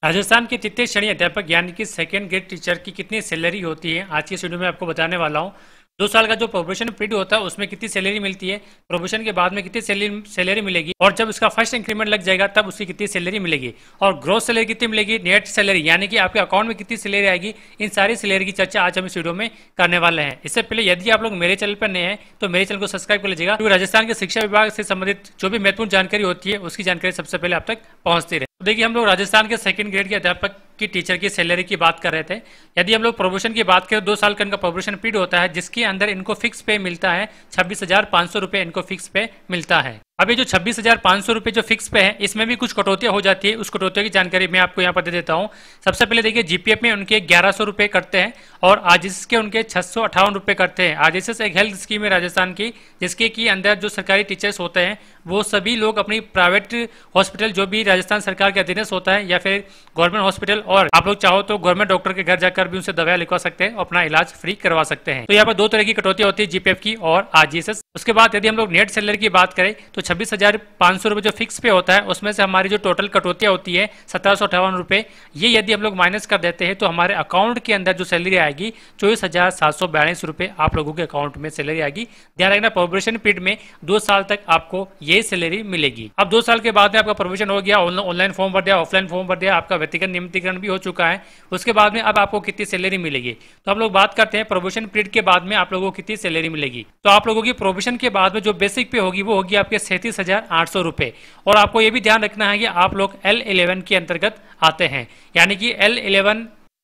राजस्थान के तृतीय श्रेणी अध्यापक यानी कि सेकेंड ग्रेड टीचर की कितनी सैलरी होती है आज की इस वीडियो में आपको बताने वाला हूँ। 2 साल का जो प्रोबेशन पीरियड होता है उसमें कितनी सैलरी मिलती है, प्रोबेशन के बाद में कितनी सैलरी मिलेगी और जब इसका फर्स्ट इंक्रीमेंट लग जाएगा तब उसकी कितनी सैलरी मिलेगी और ग्रोस सैलरी कितनी मिलेगी, नेट सैलरी यानी कि आपके अकाउंट में कितनी सैलरी आएगी। इन सारी सैलरी की चर्चा आज हम इस वीडियो में करने वाले हैं। इससे पहले यदि आप लोग मेरे चैनल पर नए हैं तो मेरे चैनल को सब्सक्राइब कर लीजिएगा, क्योंकि राजस्थान के शिक्षा विभाग से संबंधित जो भी महत्वपूर्ण जानकारी होती है उसकी जानकारी सबसे पहले आप तक पहुंचती रहे। तो देखिए, हम लोग राजस्थान के सेकंड ग्रेड के अध्यापक की टीचर की सैलरी की बात कर रहे थे। यदि हम लोग प्रोबेशन की बात करें, 2 साल का इनका प्रोबेशन पीरियड होता है जिसके अंदर इनको फिक्स पे मिलता है 26,500 रुपए इनको फिक्स पे मिलता है। अब ये जो 26,500 रुपए जो फिक्स पे है इसमें भी कुछ कटौतियां हो जाती है, उस कटौतियों की जानकारी मैं आपको यहाँ पर दे देता हूँ। सबसे पहले देखिए, जीपीएफ में उनके 1100 रुपए कटते हैं और आरजीएसएस के उनके 658 रुपए कटते हैं। आरजीएसएस एक हेल्थ स्कीम है राजस्थान की, जिसके की अंदर जो सरकारी टीचर्स होते हैं वो सभी लोग अपनी प्राइवेट हॉस्पिटल जो भी राजस्थान सरकार के अधीन होता है या फिर गवर्नमेंट हॉस्पिटल, और आप लोग चाहो तो गवर्नमेंट डॉक्टर के घर जाकर भी उनसे दवाएं लिखवा सकते हैं और अपना इलाज फ्री करवा सकते हैं। तो यहाँ पर 2 तरह की कटौतियां होती है, जीपीएफ की और आरजीएसएस। उसके बाद यदि हम लोग नेट सैलरी की बात करें तो 26,500 रुपए जो फिक्स पे होता है उसमें से हमारी जो टोटल कटौतियां होती है 1758 रुपए, ये यदि हम लोग माइनस कर देते हैं तो हमारे अकाउंट के अंदर जो सैलरी आएगी 24,742 रुपए आप लोगों के अकाउंट में सैलरी आएगी। ध्यान रखना, प्रोबेशन पीरियड में 2 साल तक आपको ये सैलरी मिलेगी। अब 2 साल के बाद में आपका प्रोबेशन हो गया, ऑनलाइन फॉर्म भर दिया, ऑफलाइन फॉर्म भर दिया, आपका व्यक्तिगत नियमितीकरण भी हो चुका है। उसके बाद में अब आपको कितनी सैलरी मिलेगी, तो हम लोग बात करते हैं प्रोबेशन पीरियड के बाद में आप लोगों को कितनी सैलरी मिलेगी। तो आप लोगों की प्रोबेशन के बाद में जो बेसिक पे होगी वो होगी आपके 37,800 रुपए। और आपको ये भी ध्यान रखना है कि आप लोग L11 के अंतर्गत आते हैं, यानी कि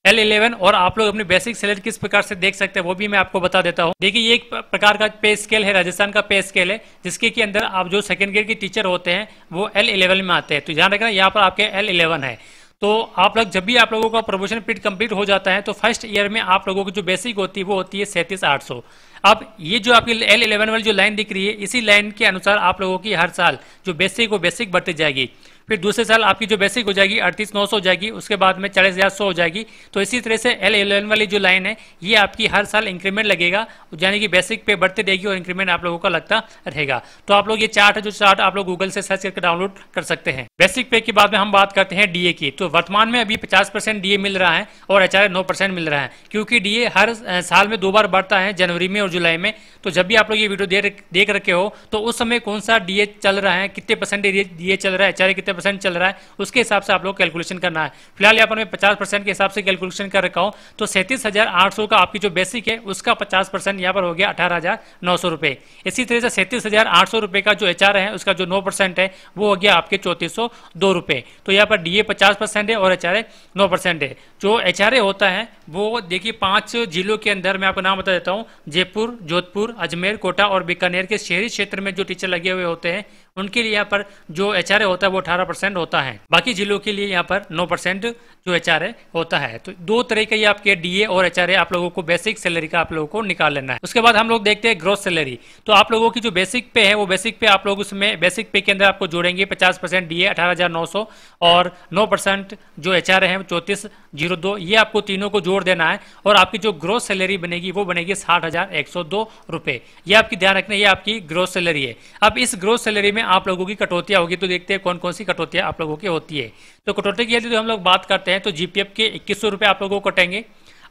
L11 और आप लोग अपनी बेसिक सैलरी किस प्रकार से देख सकते हैं वो भी मैं आपको बता देता हूं। देखिए, ये एक प्रकार का पे स्केल है, राजस्थान का पे स्केल है, जिसके के अंदर आप जो सेकंड ग्रेड के टीचर होते हैं वो L11 में आते हैं। तो ध्यान रखना, यहाँ पर आपके L11 है। तो आप लोग जब भी आप लोगों का प्रोबेशन पीरियड कंप्लीट हो जाता है तो फर्स्ट ईयर में आप लोगों की जो बेसिक होती है वो होती है 37,800। अब ये जो आपकी L11 वाली जो लाइन दिख रही है, इसी लाइन के अनुसार आप लोगों की हर साल जो बेसिक बढ़ती जाएगी। फिर दूसरे साल आपकी जो बेसिक हो जाएगी 38,900 हो जाएगी, उसके बाद में 40,100 हो जाएगी। तो इसी तरह से L11 वाली जो लाइन है ये आपकी हर साल इंक्रीमेंट लगेगा, यानी कि बेसिक पे बढ़ते रहेगी और इंक्रीमेंट आप लोगों का लगता रहेगा। तो आप लोग ये चार्ट है, जो चार्ट आप लोग गूगल से सर्च करके डाउनलोड कर सकते हैं। बेसिक पे के बाद में हम बात करते हैं डीए की। तो वर्तमान में अभी 50% डीए मिल रहा है और एचआरए 9% मिल रहा है, क्योंकि डीए हर साल में 2 बार बढ़ता है, जनवरी में और जुलाई में। तो जब भी आप लोग ये वीडियो देख रखे हो तो उस समय कौन सा डीए चल रहा है, कितने परसेंट डीए चल रहा है, एचआरए कितने परसेंट चल रहा है, उसके हिसाब से आप लोग कैलकुलेशन करना है। फिलहाल यहाँ पर मैं 50% के हिसाब से कैलकुलेशन कर रखा हूं। तो 37,800 का आपकी जो बेसिक है उसका 50% यहाँ पर हो गया 18,900 रुपए। इसी तरह से 37,800 रुपए का जो एचआर है उसका जो 9% है वो हो गया आपके 3402 रुपए। तो यहाँ पर डीए 50% है और एचआरए 9% है। जो एचआरए होता है वो देखिए 5 जिलों के अंदर, मैं आपको नाम बता देता हूँ, जयपुर, जोधपुर, अजमेर, कोटा और बीकानेर के शहरी क्षेत्र में जो टीचर लगे हुए होते हैं उनके लिए यहाँ पर जो एचआरए होता है वो 18% होता है। बाकी जिलों के लिए यहाँ पर 9% जो एचआरए होता है। तो 2 तरह के ये आपके डीए और एचआरए आप लोगों को बेसिक सैलरी का आप लोगों को निकाल लेना है। उसके बाद हम लोग देखते हैं ग्रॉस सैलरी। तो आप लोगों की जो बेसिक पे है वो बेसिक पे आप लोग उसमें बेसिक पे के अंदर आपको जोड़ेंगे 50% डीए 18,900 और 9% जो एचआरए है 3402, ये आपको तीनों को जोड़ देना है और आपकी जो ग्रॉस सैलरी बनेगी वो बनेगी 60,102 रुपए। ये आपकी ध्यान रखना, ये आपकी ग्रॉस सैलरी है। अब इस ग्रॉस सैलरी में आप लोगों की कटौतियां होगी, तो देखते हैं कौन कौन सी कटौतियां आप लोगों की होती है। तो कटौती की यदि तो हम लोग बात करते हैं तो जीपीएफ के 2100 रुपए आप लोगों को कटेंगे,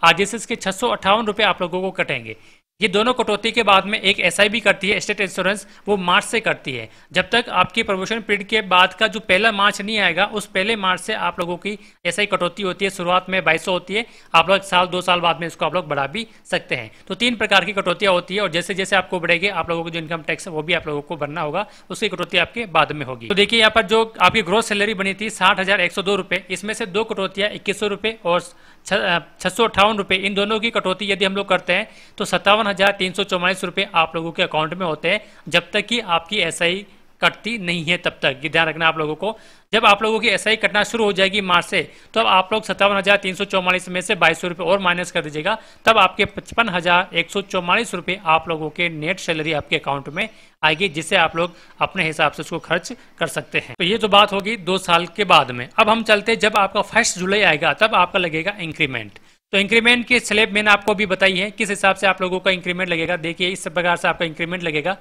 आरजीएसएस के 658 रुपए आप लोगों को कटेंगे। ये दोनों कटौती के बाद में एक एसआई भी करती है, स्टेट इंश्योरेंस, वो मार्च से करती है। जब तक आपकी प्रोबेशन पीरियड के बाद का जो पहला मार्च नहीं आएगा उस पहले मार्च से आप लोगों की एसआई कटौती होती है। शुरुआत में 2200 होती है, आप लोग 2 साल बाद में इसको आप लोग बढ़ा भी सकते हैं। तो 3 प्रकार की कटौतियां होती है और जैसे जैसे आपको बढ़ेगी आप लोगों को जो इनकम टैक्स है वो भी आप लोगों को भरना होगा, उसकी कटौती आपके बाद में होगी। तो देखिए, यहाँ पर जो आपकी ग्रोस सैलरी बनी थी 60,102 रुपए, इसमें से 2 कटौतियां 2100 रुपए और 658 रुपए, इन दोनों की कटौती यदि हम लोग करते हैं तो 57,344 रुपए आप लोगों के अकाउंट में होते हैं, जब तक कि आपकी एसआई कटती नहीं है तब तक। ये ध्यान रखना आप लोगों को। जब आप लोगों की एसआई कटना शुरू हो जाएगी मार्च से, तो अब आप लोग 57,344 में से 2200 रुपये और माइनस कर दीजिएगा, तब आपके 55,144 रुपये आप लोगों के नेट सैलरी आपके अकाउंट में आएगी, जिससे आप लोग अपने हिसाब से उसको खर्च कर सकते हैं। तो ये तो बात होगी 2 साल के बाद में। अब हम चलते, जब आपका 1 जुलाई आएगा तब आपका लगेगा इंक्रीमेंट। तो इंक्रीमेंट की स्लैब मैंने आपको भी बताई है किस हिसाब से आप लोगों का इंक्रीमेंट लगेगा। देखिए इस प्रकार से आपका इंक्रीमेंट लगेगा।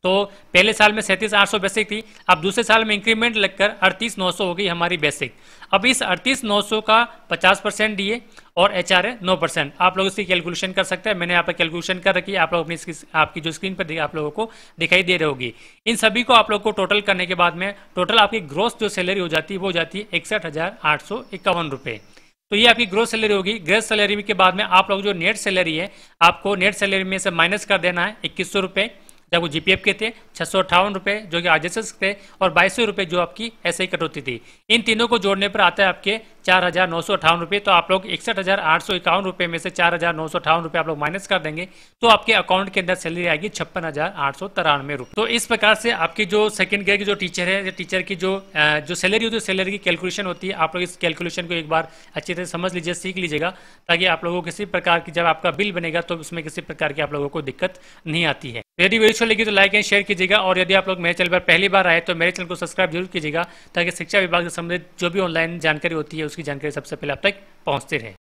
तो पहले साल में 37,800 बेसिक थी, अब दूसरे साल में इंक्रीमेंट लगकर 38,900 हो गई हमारी बेसिक। अब इस 38,900 का 50% डीए और एचआर है 9%। आप लोग इसकी कैलकुलेशन कर सकते हैं, मैंने यहाँ पर कैलकुलेशन कर रखी है, आप लोग अपनी आपकी जो स्क्रीन पर आप लोगों को दिखाई दे रही होगी। इन सभी को आप लोग को टोटल करने के बाद में टोटल आपकी ग्रोस जो सैलरी हो जाती है वो हो जाती है 61,851 रुपये। तो ये आपकी ग्रोस सैलरी होगी। ग्रोस सैलरी के बाद में आप लोग जो नेट सैलरी है आपको नेट सैलरी में से माइनस कर देना है 2100 रुपये, जब वो जीपीएफ के थे 658 रुपये जो कि आरजेएस थे, और 2200 रुपये जो आपकी ऐसे ही कटौती थी। इन तीनों को जोड़ने पर आता है आपके 4,958 रुपये। तो आप लोग 61,851 रुपये में से 4,958 रुपये आप लोग माइनस कर देंगे तो आपके अकाउंट के अंदर सैलरी आएगी 56,893 रुपये। तो इस प्रकार से आपकी जो सेकंड ग्रेड की जो टीचर है, टीचर की जो सैलरी होती है, सैलरी की कैलकुलेशन होती है। आप लोग इस कैलकुलेशन को एक बार अच्छी तरह समझ लीजिए, सीख लीजिएगा, ताकि आप लोगों को किसी प्रकार की जब आपका बिल बनेगा तो उसमें किसी प्रकार की आप लोगों को दिक्कत नहीं आती है। यदि वीडियो अच्छी लगी तो लाइक एंड शेयर कीजिएगा, और यदि आप लोग मेरे चैनल पर पहली बार आए तो मेरे चैनल को सब्सक्राइब जरूर कीजिएगा, ताकि शिक्षा विभाग से संबंधित जो भी ऑनलाइन जानकारी होती है उसकी जानकारी सबसे पहले आप तक पहुंचती रहे।